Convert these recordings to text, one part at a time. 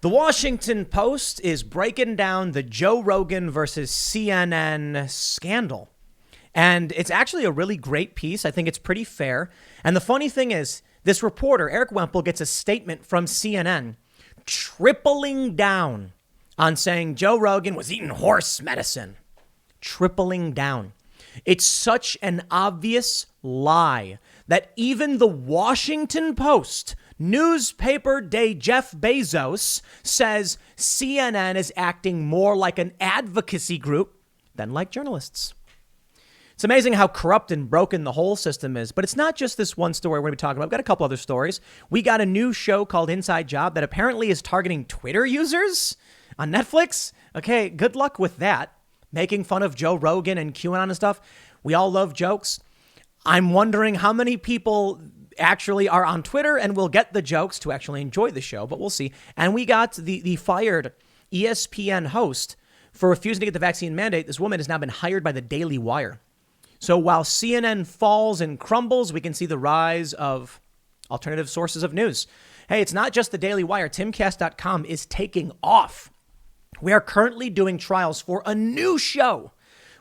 The Washington Post is breaking down the Joe Rogan versus CNN scandal. And it's actually a really great piece. I think it's pretty fair. And the funny thing is, this reporter, Eric Wemple, gets a statement from CNN tripling down on saying Joe Rogan was eating horse medicine. Tripling down. It's such an obvious lie that even the Washington Post, newspaper day Jeff Bezos, says CNN is acting more like an advocacy group than like journalists. It's amazing how corrupt and broken the whole system is, but it's not just this one story we're going to be talking about. We've got a couple other stories. We got a new show called Inside Job that apparently is targeting Twitter users on Netflix. Okay, good luck with that. Making fun of Joe Rogan and QAnon and stuff. We all love jokes. I'm wondering how many people actually are on Twitter and will get the jokes to actually enjoy the show, but we'll see. And we got the fired ESPN host for refusing to get the vaccine mandate. This woman has now been hired by the Daily Wire. So while CNN falls and crumbles, we can see the rise of alternative sources of news. Hey, it's not just the Daily Wire. Timcast.com is taking off. We are currently doing trials for a new show,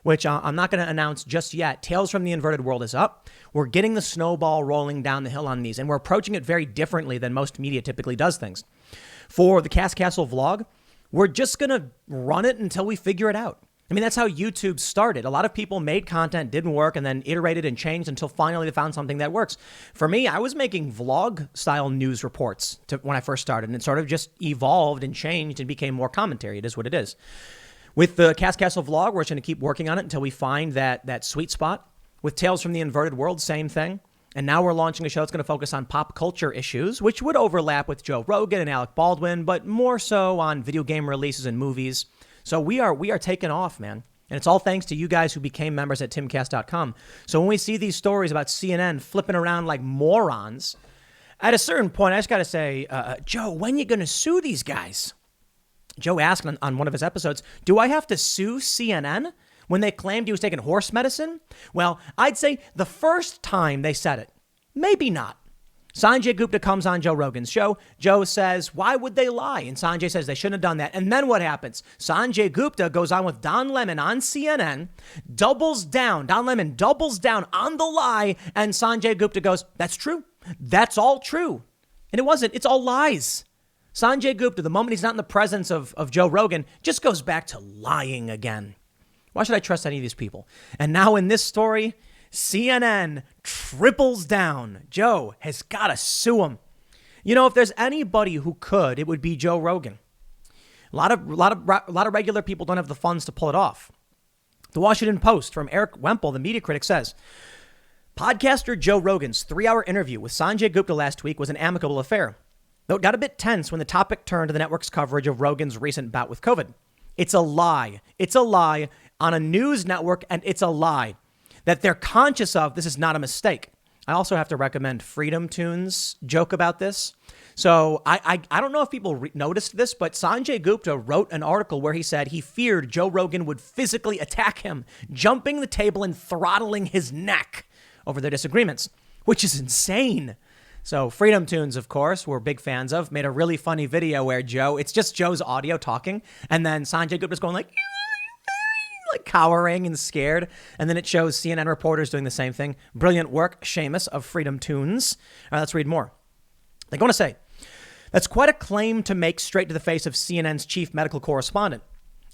which I'm not going to announce just yet. Tales from the Inverted World is up. We're getting the snowball rolling down the hill on these, and we're approaching it very differently than most media typically does things. For the Cast Castle vlog, we're just going to run it until we figure it out. I mean, that's how YouTube started. A lot of people made content, didn't work, and then iterated and changed until finally they found something that works. For me, I was making vlog-style news reports when I first started, and it sort of just evolved and changed and became more commentary. It is what it is. With the Cast Castle vlog, we're just going to keep working on it until we find that sweet spot. With Tales from the Inverted World, same thing. And now we're launching a show that's going to focus on pop culture issues, which would overlap with Joe Rogan and Alec Baldwin, but more so on video game releases and movies. So we are taking off, man. And it's all thanks to you guys who became members at timcast.com. So when we see these stories about CNN flipping around like morons, at a certain point, I just got to say, Joe, when you going to sue these guys? Joe asked on one of his episodes, do I have to sue CNN when they claimed he was taking horse medicine? Well, I'd say the first time they said it, maybe not. Sanjay Gupta comes on Joe Rogan's show. Joe says, why would they lie? And Sanjay says they shouldn't have done that. And then what happens? Sanjay Gupta goes on with Don Lemon on CNN, doubles down. Don Lemon doubles down on the lie. And Sanjay Gupta goes, that's true. That's all true. And it wasn't. It's all lies. Sanjay Gupta, the moment he's not in the presence of Joe Rogan, just goes back to lying again. Why should I trust any of these people? And now in this story, CNN triples down. Joe has got to sue him. You know, if there's anybody who could, it would be Joe Rogan. A lot of regular people don't have the funds to pull it off. The Washington Post from Eric Wemple, the media critic, says, podcaster Joe Rogan's 3-hour interview with Sanjay Gupta last week was an amicable affair, though it got a bit tense when the topic turned to the network's coverage of Rogan's recent bout with COVID. It's a lie. It's a lie on a news network, and it's a lie that they're conscious of. This is not a mistake. I also have to recommend Freedom Tunes' joke about this. So I don't know if people noticed this, but Sanjay Gupta wrote an article where he said he feared Joe Rogan would physically attack him, jumping the table and throttling his neck over their disagreements, which is insane. So Freedom Tunes, of course, we're big fans of, made a really funny video where it's just Joe's audio talking, and then Sanjay Gupta's going like cowering and scared. And then it shows CNN reporters doing the same thing. Brilliant work, Seamus of Freedom Tunes. All right, let's read more. They're going to say, that's quite a claim to make straight to the face of CNN's chief medical correspondent.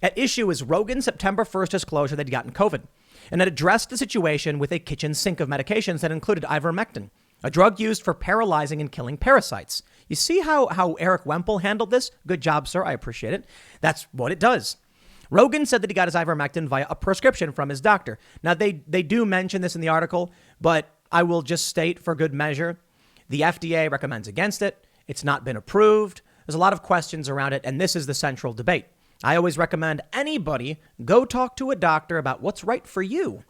At issue is Rogan's September 1st disclosure that he'd gotten COVID, and it addressed the situation with a kitchen sink of medications that included Ivermectin, a drug used for paralyzing and killing parasites. You see how Eric Wemple handled this? Good job, sir. I appreciate it. That's what it does. Rogan said that he got his ivermectin via a prescription from his doctor. Now, they do mention this in the article, but I will just state for good measure, the FDA recommends against it. It's not been approved. There's a lot of questions around it, and this is the central debate. I always recommend anybody go talk to a doctor about what's right for you.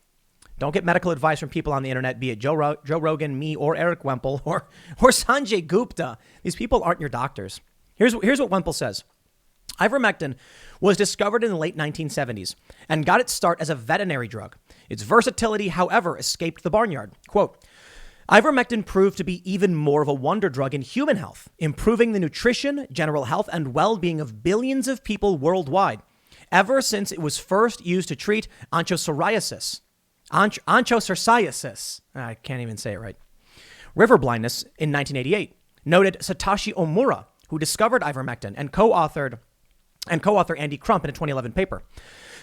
Don't get medical advice from people on the internet, be it Joe Rogan, me, or Eric Wemple, or Sanjay Gupta. These people aren't your doctors. Here's what Wemple says. Ivermectin was discovered in the late 1970s and got its start as a veterinary drug. Its versatility, however, escaped the barnyard. Quote, Ivermectin proved to be even more of a wonder drug in human health, improving the nutrition, general health, and well-being of billions of people worldwide, ever since it was first used to treat onchocerciasis. Onchocerciasis. I can't even say it right. River blindness in 1988, noted Satoshi Omura, who discovered ivermectin and co-author Andy Crump in a 2011 paper.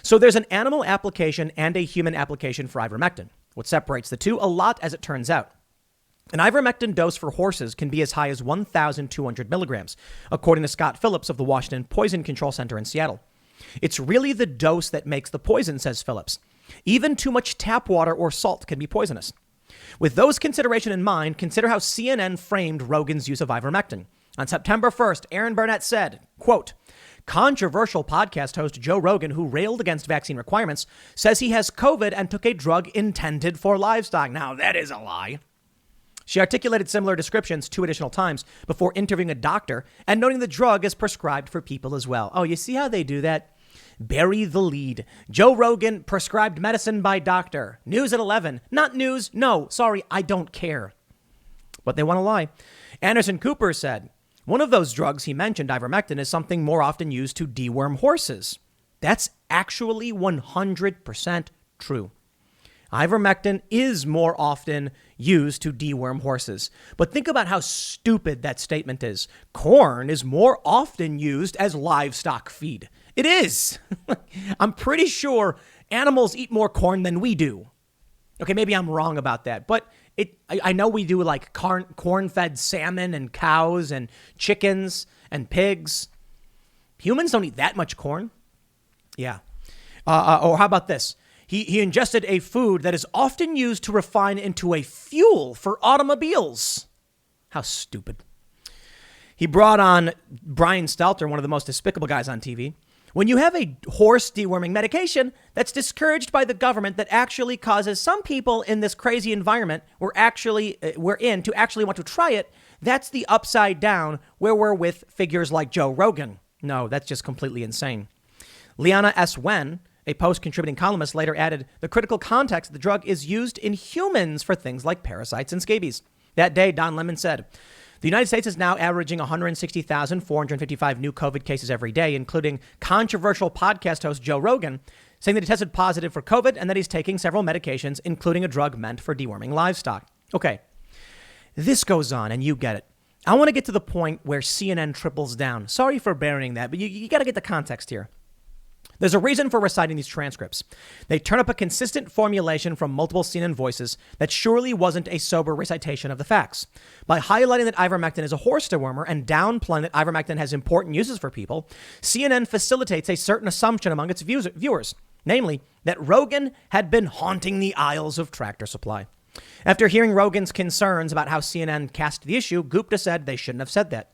So there's an animal application and a human application for ivermectin. What separates the two? A lot, as it turns out. An ivermectin dose for horses can be as high as 1,200 milligrams, according to Scott Phillips of the Washington Poison Control Center in Seattle. It's really the dose that makes the poison, says Phillips. Even too much tap water or salt can be poisonous. With those considerations in mind, consider how CNN framed Rogan's use of ivermectin. On September 1st, Aaron Burnett said, quote, controversial podcast host Joe Rogan, who railed against vaccine requirements, says he has COVID and took a drug intended for livestock. Now, that is a lie. She articulated similar descriptions 2 additional times before interviewing a doctor and noting the drug is prescribed for people as well. Oh, you see how they do that? Bury the lead. Joe Rogan, prescribed medicine by doctor. News at 11. Not news. No, sorry, I don't care. But they want to lie. Anderson Cooper said, one of those drugs he mentioned, ivermectin, is something more often used to deworm horses. That's actually 100% true. Ivermectin is more often used to deworm horses. But think about how stupid that statement is. Corn is more often used as livestock feed. It is. I'm pretty sure animals eat more corn than we do. Okay, maybe I'm wrong about that, but I know we do like corn-fed salmon and cows and chickens and pigs. Humans don't eat that much corn. Yeah. Or how about this? He ingested a food that is often used to refine into a fuel for automobiles. How stupid. He brought on Brian Stelter, one of the most despicable guys on TV. When you have a horse deworming medication that's discouraged by the government that actually causes some people in this crazy environment we're in to actually want to try it, that's the upside down where we're with figures like Joe Rogan. No, that's just completely insane. Liana S. Wen, a Post contributing columnist, later added, the critical context of the drug is used in humans for things like parasites and scabies. That day, Don Lemon said, the United States is now averaging 160,455 new COVID cases every day, including controversial podcast host Joe Rogan, saying that he tested positive for COVID and that he's taking several medications, including a drug meant for deworming livestock. Okay, this goes on and you get it. I want to get to the point where CNN triples down. Sorry for burying that, but you got to get the context here. There's a reason for reciting these transcripts. They turn up a consistent formulation from multiple CNN voices that surely wasn't a sober recitation of the facts. By highlighting that ivermectin is a horse dewormer and downplaying that ivermectin has important uses for people, CNN facilitates a certain assumption among its viewers, namely that Rogan had been haunting the aisles of Tractor Supply. After hearing Rogan's concerns about how CNN cast the issue, Gupta said they shouldn't have said that.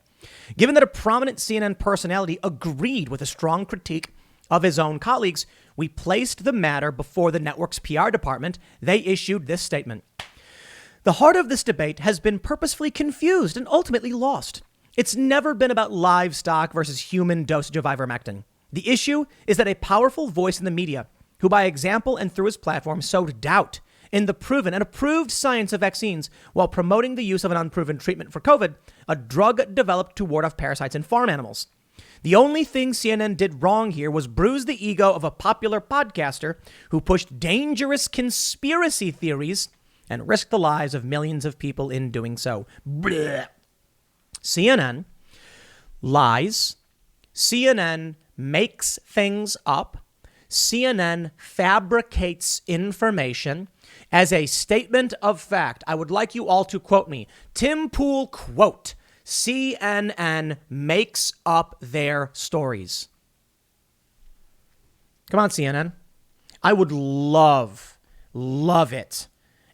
Given that a prominent CNN personality agreed with a strong critique of his own colleagues, we placed the matter before the network's PR department. They issued this statement. The heart of this debate has been purposefully confused and ultimately lost. It's never been about livestock versus human dosage of ivermectin. The issue is that a powerful voice in the media, who by example and through his platform sowed doubt in the proven and approved science of vaccines while promoting the use of an unproven treatment for COVID, a drug developed to ward off parasites in farm animals. The only thing CNN did wrong here was bruise the ego of a popular podcaster who pushed dangerous conspiracy theories and risked the lives of millions of people in doing so. Blech. CNN lies. CNN makes things up. CNN fabricates information as a statement of fact. I would like you all to quote me. Tim Pool quote. CNN makes up their stories. Come on, CNN. I would love it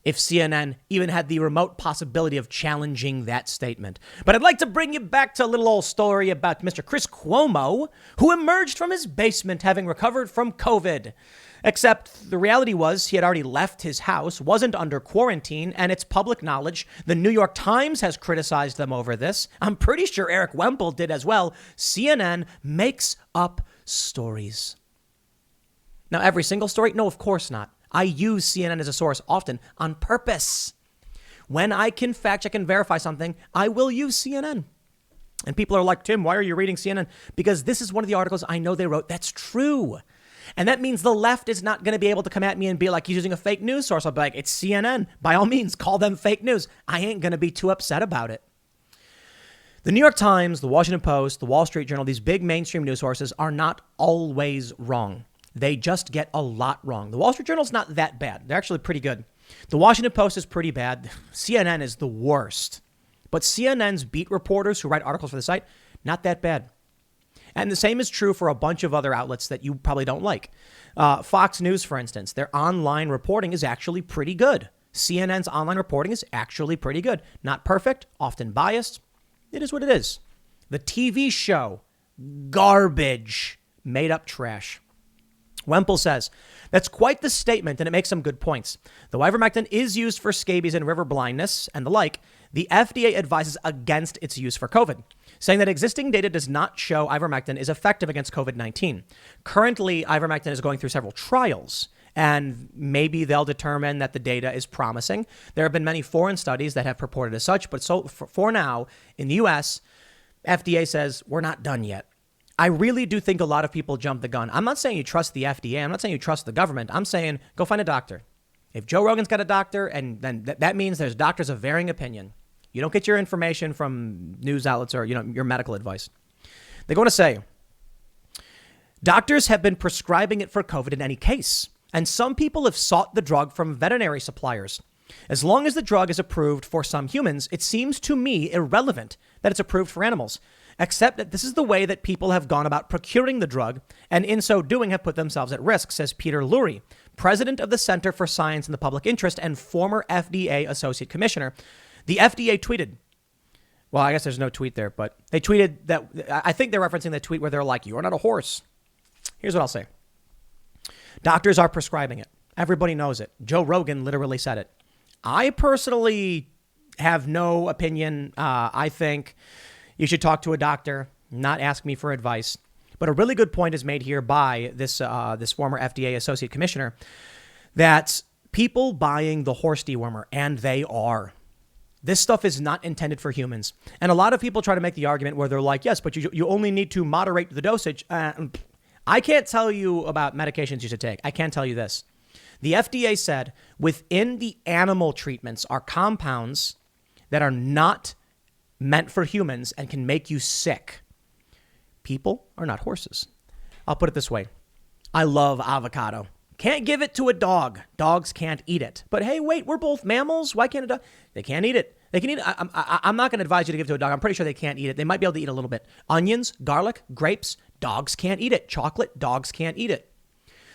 if CNN even had the remote possibility of challenging that statement. But I'd like to bring you back to a little old story about Mr. Chris Cuomo, who emerged from his basement having recovered from COVID. Except the reality was he had already left his house, wasn't under quarantine, and it's public knowledge. The New York Times has criticized them over this. I'm pretty sure Eric Wemple did as well. CNN makes up stories. Now, every single story? No, of course not. I use CNN as a source often on purpose. When I can fact check and verify something, I will use CNN. And people are like, Tim, why are you reading CNN? Because this is one of the articles I know they wrote that's true. And that means the left is not going to be able to come at me and be like, he's using a fake news source. I'll be like, it's CNN. By all means, call them fake news. I ain't going to be too upset about it. The New York Times, the Washington Post, the Wall Street Journal, these big mainstream news sources are not always wrong. They just get a lot wrong. The Wall Street Journal is not that bad. They're actually pretty good. The Washington Post is pretty bad. CNN is the worst. But CNN's beat reporters who write articles for the site, not that bad. And the same is true for a bunch of other outlets that you probably don't like. Fox News, for instance, their online reporting is actually pretty good. CNN's online reporting is actually pretty good. Not perfect, often biased. It is what it is. The TV show, garbage, made up trash. Wemple says, that's quite the statement, and it makes some good points. Though ivermectin is used for scabies and river blindness and the like, the FDA advises against its use for COVID, saying that existing data does not show ivermectin is effective against COVID-19. Currently, ivermectin is going through several trials, and maybe they'll determine that the data is promising. There have been many foreign studies that have purported as such, but so for now, in the U.S., FDA says we're not done yet. I really do think a lot of people jump the gun. I'm not saying you trust the FDA. I'm not saying you trust the government. I'm saying go find a doctor. If Joe Rogan's got a doctor, and then that means there's doctors of varying opinion. You don't get your information from news outlets or, your medical advice. They go on to say, doctors have been prescribing it for COVID in any case, and some people have sought the drug from veterinary suppliers. As long as the drug is approved for some humans, it seems to me irrelevant that it's approved for animals, except that this is the way that people have gone about procuring the drug, and in so doing have put themselves at risk, says Peter Lurie, president of the Center for Science and the Public Interest and former FDA Associate Commissioner. The FDA tweeted, well, I guess there's no tweet there, but they tweeted that, I think they're referencing the tweet where they're like, you're not a horse. Here's what I'll say. Doctors are prescribing it. Everybody knows it. Joe Rogan literally said it. I personally have no opinion. I think you should talk to a doctor, not ask me for advice. But a really good point is made here by this former FDA Associate Commissioner that people buying the horse dewormer, and they are. This stuff is not intended for humans. And a lot of people try to make the argument where they're like, yes, but you only need to moderate the dosage. I can't tell you about medications you should take. I can tell you this. The FDA said within the animal treatments are compounds that are not meant for humans and can make you sick. People are not horses. I'll put it this way. I love avocado. Can't give it to a dog. Dogs can't eat it. But hey, wait, we're both mammals. Why can't a dog? They can't eat it. They can eat it. I'm not going to advise you to give it to a dog. I'm pretty sure they can't eat it. They might be able to eat a little bit. Onions, garlic, grapes, dogs can't eat it. Chocolate, dogs can't eat it.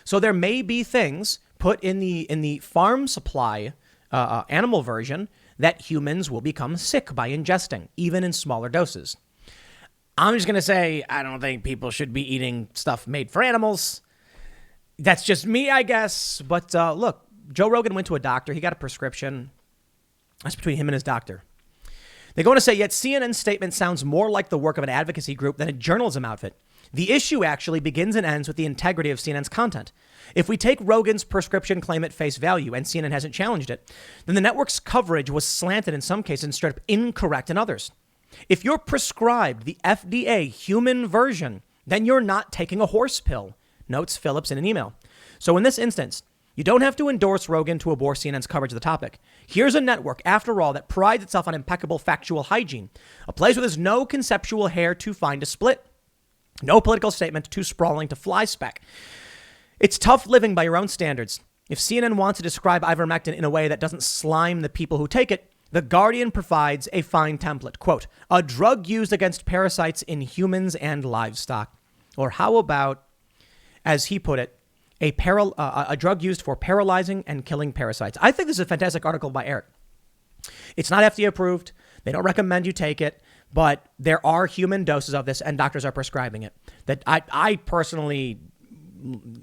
So there may be things put in the farm supply animal version that humans will become sick by ingesting, even in smaller doses. I'm just going to say, I don't think people should be eating stuff made for animals. That's just me, I guess. But look, Joe Rogan went to a doctor. He got a prescription. That's between him and his doctor. They go on to say, yet CNN's statement sounds more like the work of an advocacy group than a journalism outfit. The issue actually begins and ends with the integrity of CNN's content. If we take Rogan's prescription claim at face value, and CNN hasn't challenged it, then the network's coverage was slanted in some cases and straight up incorrect in others. If you're prescribed the FDA human version, then you're not taking a horse pill, notes Phillips in an email. So in this instance, you don't have to endorse Rogan to abhor CNN's coverage of the topic. Here's a network, after all, that prides itself on impeccable factual hygiene, a place where there's no conceptual hair to find a split, no political statement too sprawling to fly speck. It's tough living by your own standards. If CNN wants to describe ivermectin in a way that doesn't slime the people who take it, The Guardian provides a fine template. Quote, a drug used against parasites in humans and livestock. Or how about, as he put it, a drug used for paralyzing and killing parasites. I think this is a fantastic article by Eric. It's not FDA approved. They don't recommend you take it, but there are human doses of this and doctors are prescribing it. That I personally,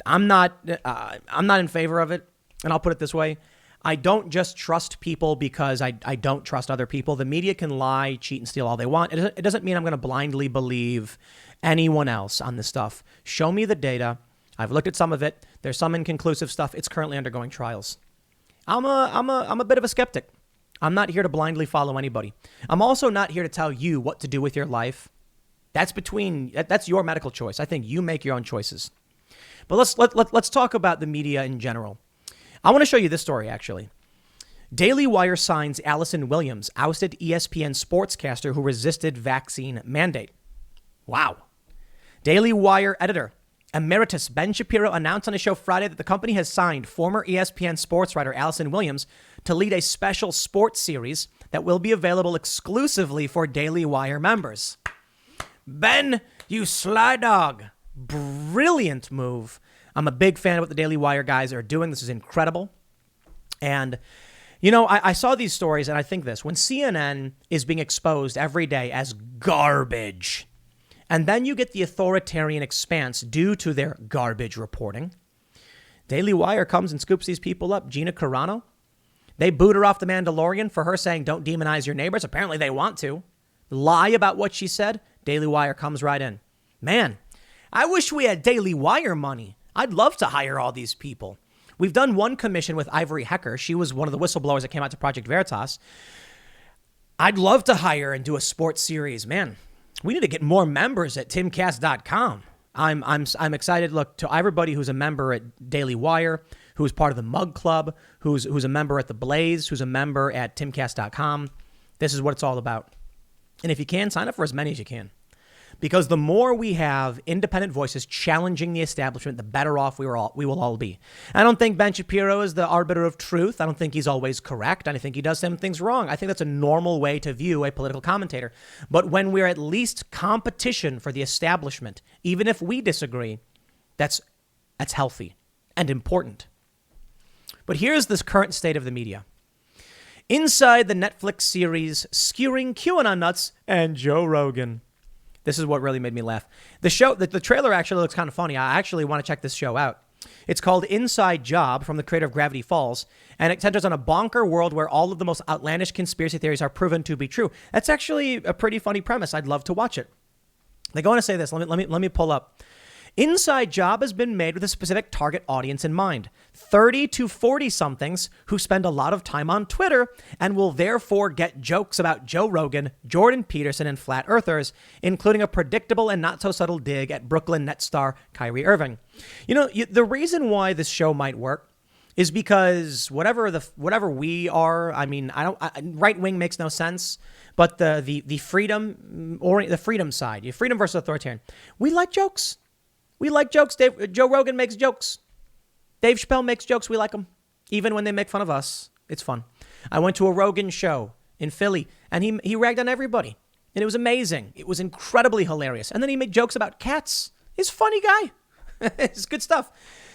I'm not in favor of it. And I'll put it this way. I don't just trust people because I don't trust other people. The media can lie, cheat, and steal all they want. It doesn't mean I'm going to blindly believe anyone else on this stuff. Show me the data. I've looked at some of it. There's some inconclusive stuff. It's currently undergoing trials. I'm a bit of a skeptic. I'm not here to blindly follow anybody. I'm also not here to tell you what to do with your life. That's your medical choice. I think you make your own choices. But let's talk about the media in general. I want to show you this story, actually. Daily Wire signs Allison Williams, ousted ESPN sportscaster who resisted vaccine mandate. Wow. Daily Wire editor Emeritus Ben Shapiro announced on his show Friday that the company has signed former ESPN sports writer Allison Williams to lead a special sports series that will be available exclusively for Daily Wire members. Ben, you sly dog. Brilliant move. I'm a big fan of what the Daily Wire guys are doing. This is incredible. And, you know, I saw these stories and I think this. When CNN is being exposed every day as garbage, and then you get the authoritarian expanse due to their garbage reporting, Daily Wire comes and scoops these people up. Gina Carano, they boot her off The Mandalorian for her saying, don't demonize your neighbors. Apparently they want to. Lie about what she said. Daily Wire comes right in. Man, I wish we had Daily Wire money. I'd love to hire all these people. We've done one commission with Ivory Hecker. She was one of the whistleblowers that came out to Project Veritas. I'd love to hire and do a sports series. Man, we need to get more members at timcast.com. I'm excited. Look, to everybody who's a member at Daily Wire, who's part of the Mug Club, who's a member at The Blaze, who's a member at timcast.com. This is what it's all about. And if you can, sign up for as many as you can. Because the more we have independent voices challenging the establishment, the better off we will all be. I don't think Ben Shapiro is the arbiter of truth. I don't think he's always correct. I think he does some things wrong. I think that's a normal way to view a political commentator. But when we're at least competition for the establishment, even if we disagree, that's healthy and important. But here's this current state of the media. Inside the Netflix series skewering QAnon nuts and Joe Rogan. This is what really made me laugh. The trailer actually looks kind of funny. I actually want to check this show out. It's called Inside Job from the creator of Gravity Falls, and it centers on a bonker world where all of the most outlandish conspiracy theories are proven to be true. That's actually a pretty funny premise. I'd love to watch it. They go on to say this. Let me pull up. Inside Job has been made with a specific target audience in mind. 30 to 40-somethings who spend a lot of time on Twitter and will therefore get jokes about Joe Rogan, Jordan Peterson, and flat earthers, including a predictable and not so subtle dig at Brooklyn Nets star Kyrie Irving. You know, the reason why this show might work is because whatever we are, I mean, right wing makes no sense, but the freedom side, your freedom versus authoritarian, we like jokes. We like jokes. Joe Rogan makes jokes. Dave Chappelle makes jokes. We like them. Even when they make fun of us. It's fun. I went to a Rogan show in Philly, and he ragged on everybody. And it was amazing. It was incredibly hilarious. And then he made jokes about cats. He's a funny guy. It's good stuff.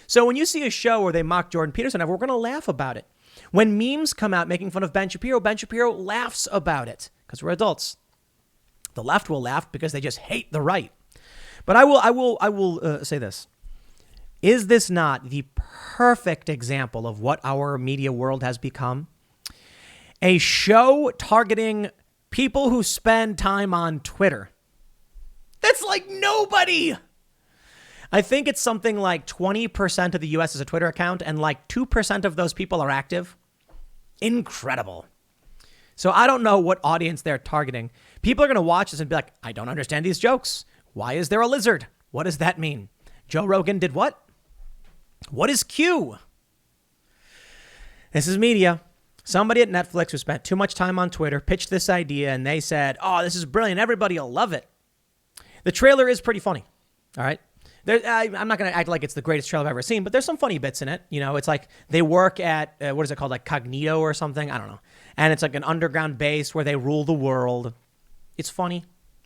So when you see a show where they mock Jordan Peterson, we're going to laugh about it. When memes come out making fun of Ben Shapiro laughs about it because we're adults. The left will laugh because they just hate the right. But I will say this. Is this not the perfect example of what our media world has become? A show targeting people who spend time on Twitter. That's like nobody. I think it's something like 20% of the U.S. is a Twitter account, and like 2% of those people are active. Incredible. So I don't know what audience they're targeting. People are going to watch this and be like, I don't understand these jokes. Why is there a lizard? What does that mean? Joe Rogan did what? What is Q? This is media. Somebody at Netflix who spent too much time on Twitter pitched this idea and they said, oh, this is brilliant. Everybody will love it. The trailer is pretty funny. All right. I'm not going to act like it's the greatest trailer I've ever seen, but there's some funny bits in it. You know, it's like they work at, what is it called? Like Cognito or something? I don't know. And it's like an underground base where they rule the world. It's funny.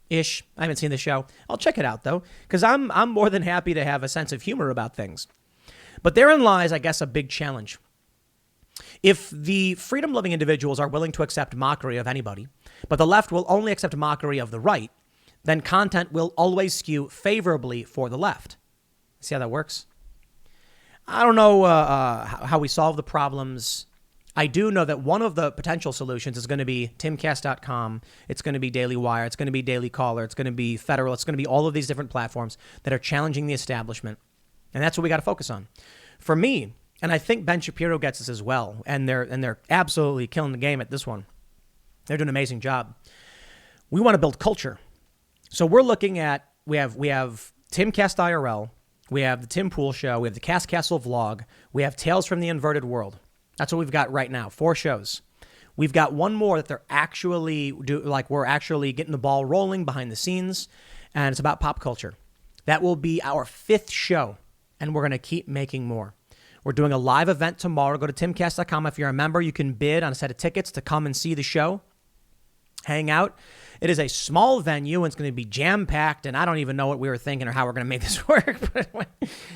Ish. I haven't seen the show. I'll check it out though, because I'm more than happy to have a sense of humor about things. But therein lies, I guess, a big challenge. If the freedom-loving individuals are willing to accept mockery of anybody, but the left will only accept mockery of the right, then content will always skew favorably for the left. See how that works? I don't know how we solve the problems. I do know that one of the potential solutions is going to be timcast.com. It's going to be Daily Wire. It's going to be Daily Caller. It's going to be Federal. It's going to be all of these different platforms that are challenging the establishment. And that's what we got to focus on. For me, And I think Ben Shapiro gets this as well. And they're absolutely killing the game at this one. They're doing an amazing job. We want to build culture. So we're looking at, we have Timcast IRL, we have the Tim Pool Show, we have the Cast Castle Vlog, we have Tales from the Inverted World. That's what we've got right now, 4 shows. We've got one more that we're actually getting the ball rolling behind the scenes, and it's about pop culture. That will be our 5th show, and we're going to keep making more. We're doing a live event tomorrow. Go to timcast.com. If you're a member, you can bid on a set of tickets to come and see the show, hang out. It is a small venue, and it's going to be jam-packed, and I don't even know what we were thinking or how we're going to make this work. But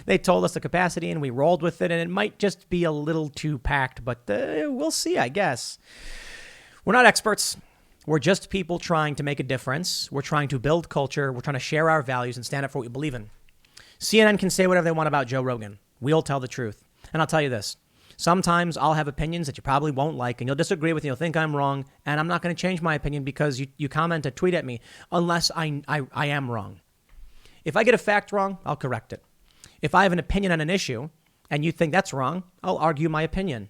they told us the capacity, and we rolled with it, and it might just be a little too packed, but we'll see, I guess. We're not experts. We're just people trying to make a difference. We're trying to build culture. We're trying to share our values and stand up for what we believe in. CNN can say whatever they want about Joe Rogan. We'll tell the truth. And I'll tell you this. Sometimes I'll have opinions that you probably won't like, and you'll disagree with me. You'll think I'm wrong, and I'm not going to change my opinion because you comment or tweet at me unless I am wrong. If I get a fact wrong, I'll correct it. If I have an opinion on an issue and you think that's wrong, I'll argue my opinion.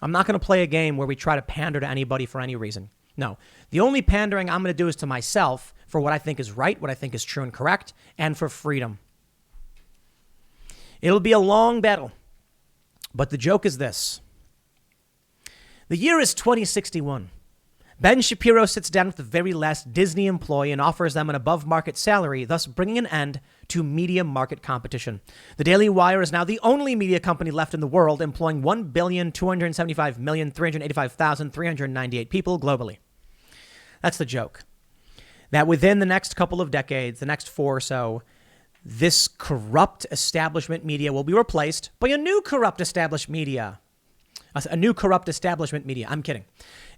I'm not going to play a game where we try to pander to anybody for any reason. No. The only pandering I'm going to do is to myself for what I think is right, what I think is true and correct, and for freedom. It'll be a long battle. But the joke is this. The year is 2061. Ben Shapiro sits down with the very last Disney employee and offers them an above-market salary, thus bringing an end to media market competition. The Daily Wire is now the only media company left in the world employing 1,275,385,398 people globally. That's the joke. That within the next couple of decades, the next 4 or so, this corrupt establishment media will be replaced by a new corrupt establishment media. I'm kidding.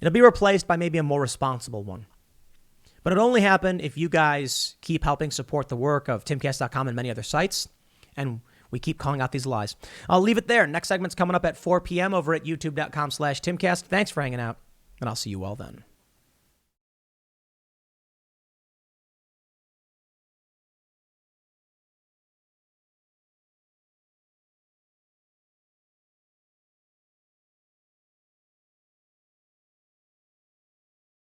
It'll be replaced by maybe a more responsible one. But it'll only happen if you guys keep helping support the work of timcast.com and many other sites, and we keep calling out these lies. I'll leave it there. Next segment's coming up at 4 p.m. over at youtube.com/timcast. Thanks for hanging out, and I'll see you all then.